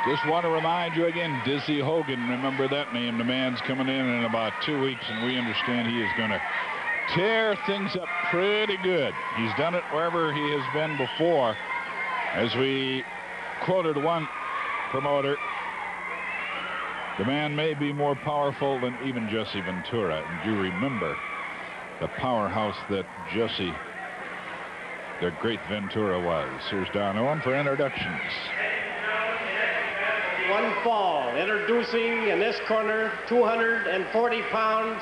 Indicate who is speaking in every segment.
Speaker 1: Just want to remind you again, Dizzy Hogan, remember that name. The man's coming in about 2 weeks, and we understand he is going to tear things up pretty good. He's done it wherever he has been before. As we quoted one promoter, the man may be more powerful than even Jesse Ventura. And you remember the powerhouse that Jesse, the great Ventura, was. Here's Don Owen for introductions.
Speaker 2: One fall, introducing in this corner, 240 pounds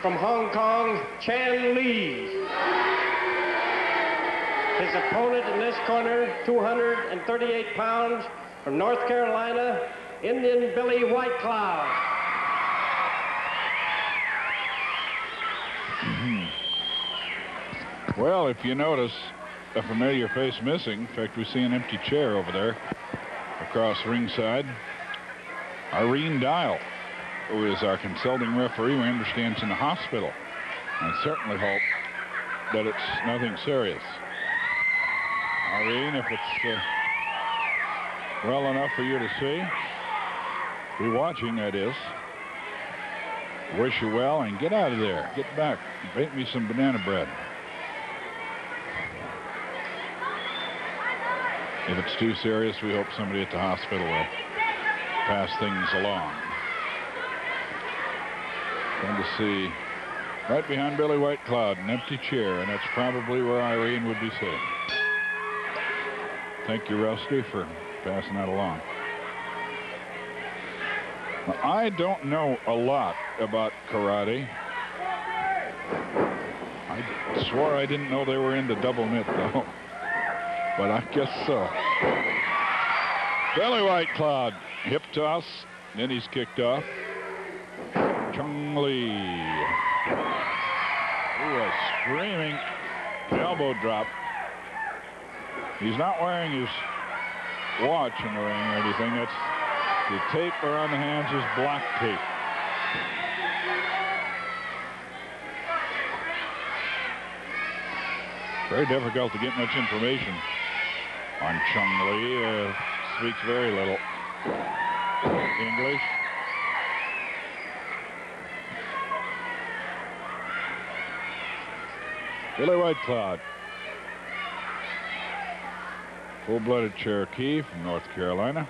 Speaker 2: from Hong Kong, Chung Lee. His opponent in this corner, 238 pounds from North Carolina, Indian Billy Whitecloud.
Speaker 1: Well, if you notice a familiar face missing, in fact, we see an empty chair over there across ringside. Irene Dial, who is our consulting referee, we understand is in the hospital. I certainly hope that it's nothing serious. Irene, if it's well enough for you to see, be watching, that is. Wish you well and get out of there. Get back. Bake me some banana bread. If it's too serious, we hope somebody at the hospital will pass things along. Going to see right behind Billy Whitecloud an empty chair, and that's probably where Irene would be sitting. Thank you, Rusty, for passing that along. Now, I don't know a lot about karate. I swore I didn't know they were into double mitt, though. But I guess so. Billy Whitecloud, hip toss, then he's kicked off. Chung Lee. Ooh, a screaming elbow drop. He's not wearing his watch in the ring or anything. That's the tape around the hands is black tape. Very difficult to get much information on Chung Lee. Speaks very little English. Billy Whitecloud, full-blooded Cherokee from North Carolina.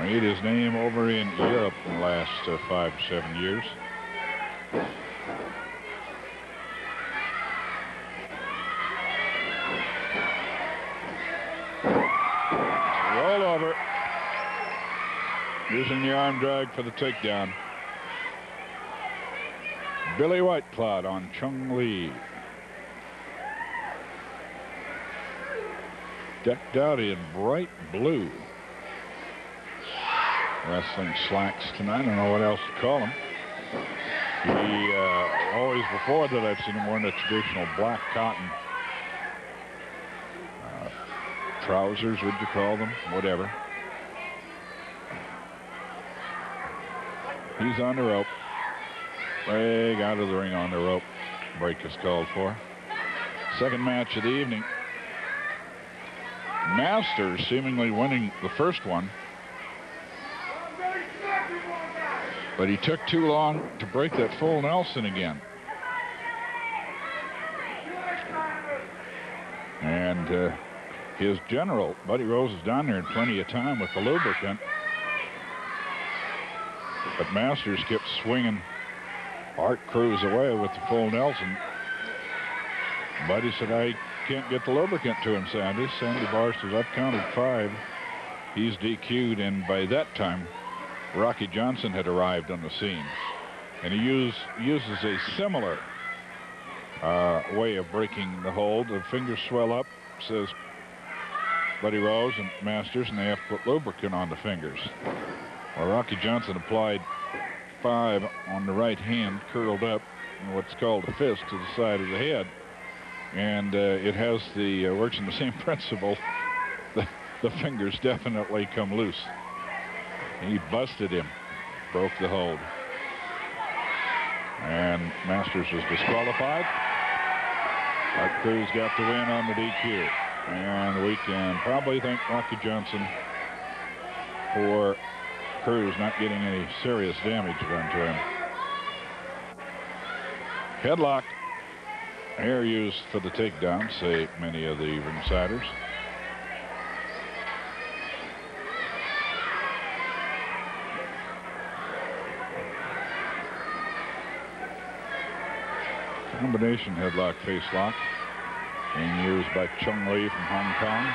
Speaker 1: Made his name over in Europe in the last 5 to 7 years. Roll over. Using the arm drag for the takedown. Billy Whitecloud on Chung Lee. Decked out in bright blue. Wrestling slacks tonight. I don't know what else to call him. He always before that I've seen him wearing the traditional black cotton trousers, would you call them? Whatever. He's on the rope. Leg out of the ring on the rope. Break is called for. Second match of the evening. Masters seemingly winning the first one. But he took too long to break that full Nelson again. And his general, Buddy Rose, is down there in plenty of time with the lubricant. But Masters kept swinging Art Cruz away with the full Nelson. Buddy said, I can't get the lubricant to him, Sandy. Sandy Barr says, I've counted 5. He's DQ'd, and by that time, Rocky Johnson had arrived on the scene. And he uses a similar way of breaking the hold. The fingers swell up, says Buddy Rose and Masters, and they have to put lubricant on the fingers. Well, Rocky Johnson applied 5 on the right hand, curled up in what's called a fist to the side of the head. And it has the, works on the same principle. The fingers definitely come loose. He busted him, broke the hold. And Masters was disqualified. Art Cruz got the win on the DQ. And we can probably thank Rocky Johnson for Cruz not getting any serious damage done to him. Headlock here used for the takedown, say many of the ringsiders. Combination headlock face lock being used by Chung Lee from Hong Kong.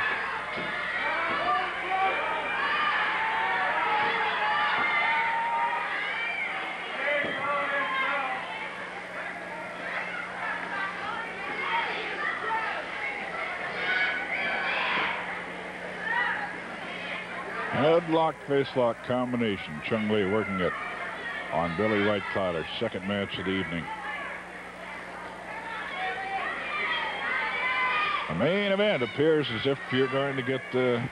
Speaker 1: Headlock face lock combination. Chung Lee working it on Billy Whitecloud, our second match of the evening. The main event appears as if you're going to get the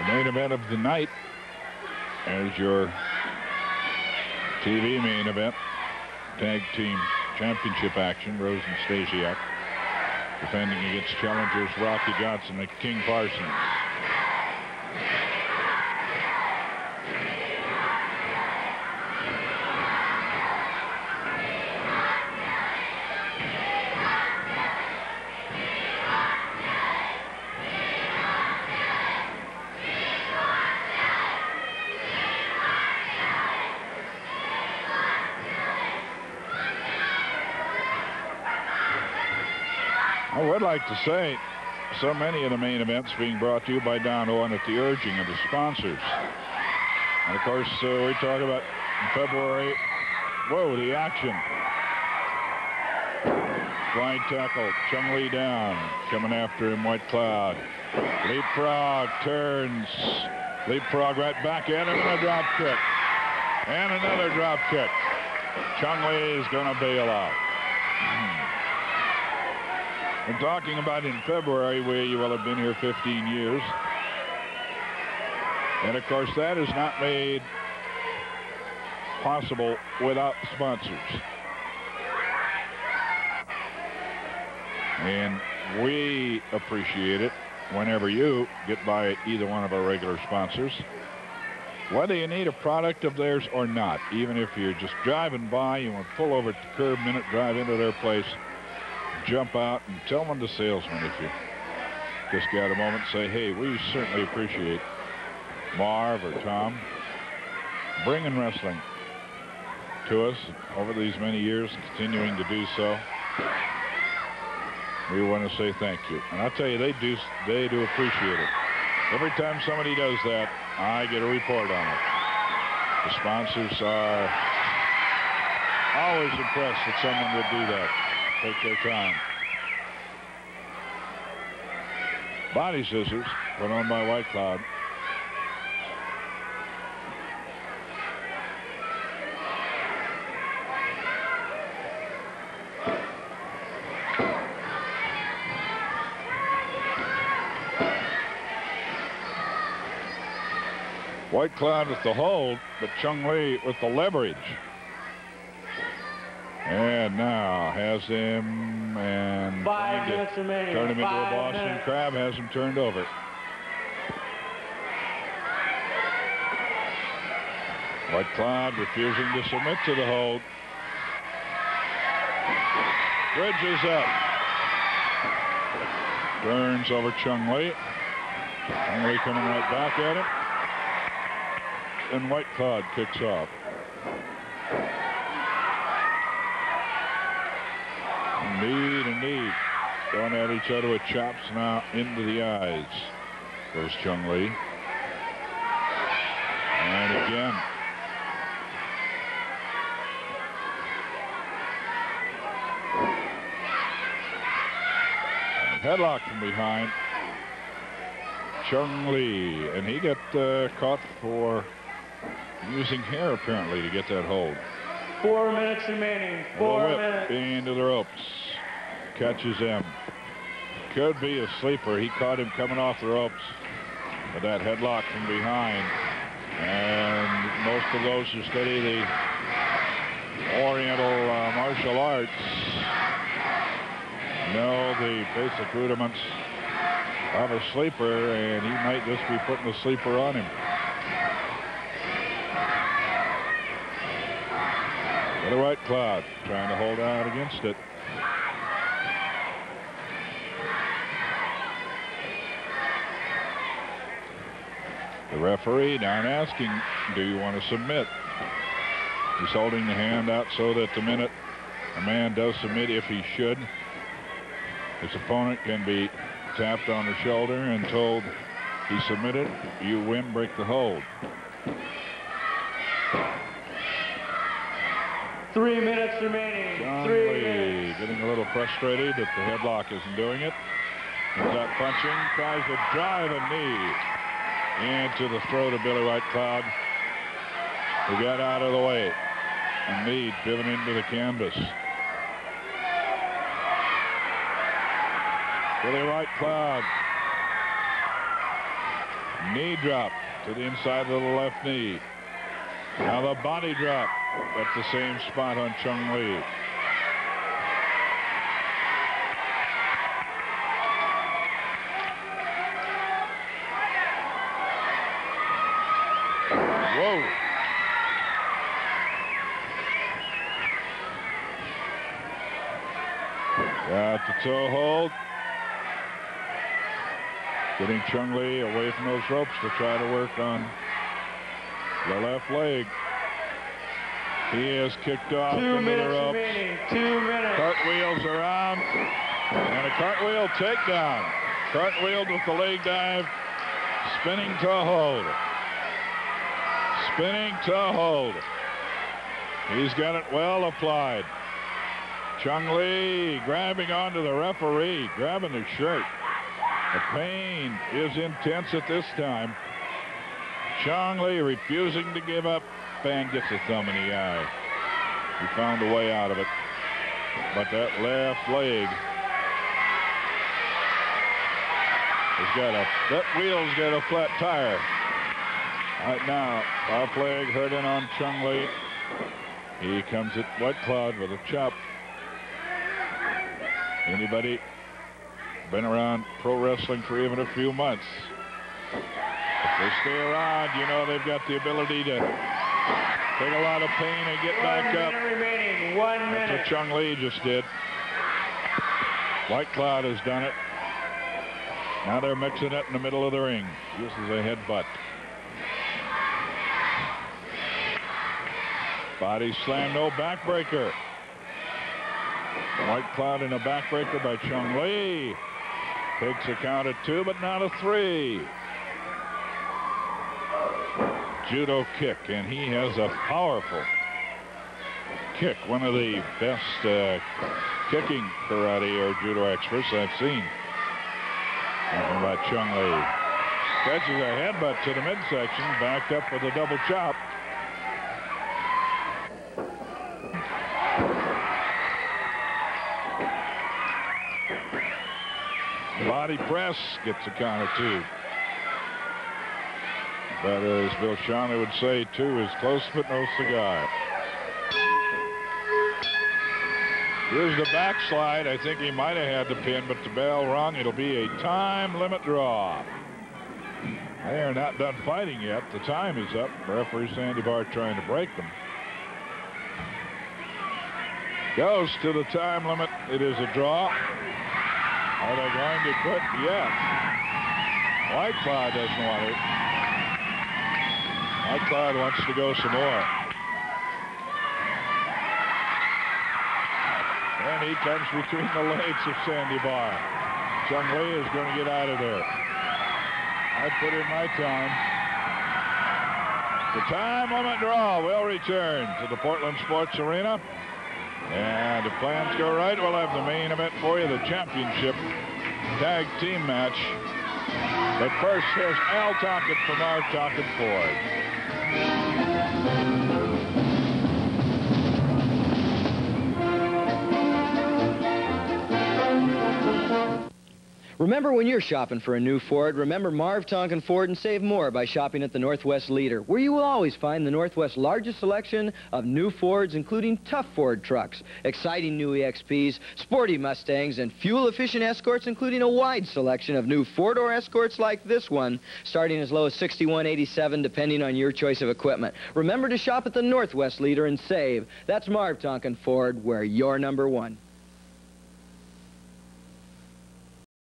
Speaker 1: main event of the night as your TV main event. Tag team championship action. Rose and Stasiak defending against challengers Rocky Johnson and King Parsons. I would like to say so many of the main events being brought to you by Don Owen at the urging of the sponsors. And of course, we talk about in February. Whoa, the action. Flying tackle, Chung Lee down, coming after him, Whitecloud. Leapfrog, turns, leapfrog right back in, and a drop kick. And another drop kick. Chung Lee is going to bail out. We're talking about in February, where you will have been here 15 years. And of course, that is not made possible without sponsors. And we appreciate it whenever you get by either one of our regular sponsors. Whether you need a product of theirs or not, even if you're just driving by, you want to pull over at the curb, minute drive into their place, jump out and tell them the salesman if you just got a moment, say, hey, we certainly appreciate Marv or Tom bringing wrestling to us over these many years, continuing to do so. We want to say thank you. And I'll tell you, they do appreciate it. Every time somebody does that, I get a report on it. The sponsors are always impressed that someone would do that. Take their time. Body scissors put on by Whitecloud. Whitecloud with the hold, but Chung Lee with the leverage. And now has him and
Speaker 2: 5 minutes remaining.
Speaker 1: Turn him into a Boston Crab, has him turned over. Whitecloud refusing to submit to the hold. Bridges up. Turns over Chung Lee. Chung Lee coming right back at him. And Whitecloud kicks off. Indeed. Going at each other with chops now into the eyes. Goes Chung Lee. And again. Headlock from behind. Chung Lee. And he got caught for using hair apparently to get that hold.
Speaker 2: 4 minutes remaining. 4 minutes.
Speaker 1: Into the ropes. Catches him. Could be a sleeper. He caught him coming off the ropes with that headlock from behind. And most of those who study the Oriental martial arts know the basic rudiments of a sleeper, and he might just be putting the sleeper on him. Billy Whitecloud trying to hold out against it. The referee down asking, do you want to submit? He's holding the hand out so that the minute a man does submit, if he should, his opponent can be tapped on the shoulder and told he submitted, you win, break the hold.
Speaker 2: 3 minutes remaining.
Speaker 1: Chung
Speaker 2: 3
Speaker 1: Lee
Speaker 2: minutes.
Speaker 1: getting a little frustrated that the headlock isn't doing it. He's up punching, tries to drive a knee into the throat of Billy Whitecloud, who got out of the way. And knee driven into the canvas. Billy Whitecloud. Knee drop to the inside of the left knee. Now the body drop at the same spot on Chung Lee. Whoa. Got the toe hold. Getting Chung Lee away from those ropes to try to work on the left leg. He is kicked off
Speaker 2: 2
Speaker 1: into the
Speaker 2: minutes
Speaker 1: ropes.
Speaker 2: remaining. 2 minutes.
Speaker 1: Cartwheels around. And a cartwheel takedown. Cartwheeled with the leg dive. Spinning toe hold. Spinning toe hold. He's got it well applied. Chung Lee grabbing onto the referee, grabbing the shirt. The pain is intense at this time. Chung Lee refusing to give up and gets a thumb in the eye. He found a way out of it. But that left leg that wheel's got a flat tire. Right now, off leg hurting on Chung Lee. He comes at Whitecloud with a chop. Anybody been around pro wrestling for even a few months? If they stay around, you know they've got the ability to take a lot of pain and get back up.
Speaker 2: 1 minute remaining. 1 minute.
Speaker 1: That's what Chung Lee just did. Whitecloud has done it. Now they're mixing it in the middle of the ring. This is a headbutt. Body slam, no backbreaker. Whitecloud in a backbreaker by Chung Lee. Takes a count at 2, but not a 3. Judo kick, and he has a powerful kick. One of the best kicking karate or judo experts I've seen. Talking about Chung Lee. Catches a headbutt to the midsection, backed up with a double chop. Body press gets a count of 2. But as Bill Shawnee would say, 2 is close but no cigar. Here's the backslide. I think he might have had the pin, but the bell rung. It'll be a time limit draw. They are not done fighting yet. The time is up. Referee Sandy Barr trying to break them. Goes to the time limit. It is a draw. Are they going to quit? Yes. Whitecloud doesn't want it. Whitecloud wants to go some more. And he comes between the legs of Sandy Barr. Chung Lee is going to get out of there. I put in my time. The time limit draw will return to the Portland Sports Arena. And if plans go right, we'll have the main event for you, the championship tag team match. But first, here's Al Tockett from our Tockett Ford.
Speaker 3: Remember when you're shopping for a new Ford, remember Marv Tonkin Ford and save more by shopping at the Northwest Leader, where you will always find the Northwest's largest selection of new Fords, including tough Ford trucks, exciting new EXPs, sporty Mustangs, and fuel-efficient Escorts, including a wide selection of new four-door Escorts like this one, starting as low as $61.87, depending on your choice of equipment. Remember to shop at the Northwest Leader and save. That's Marv Tonkin Ford, where you're number one.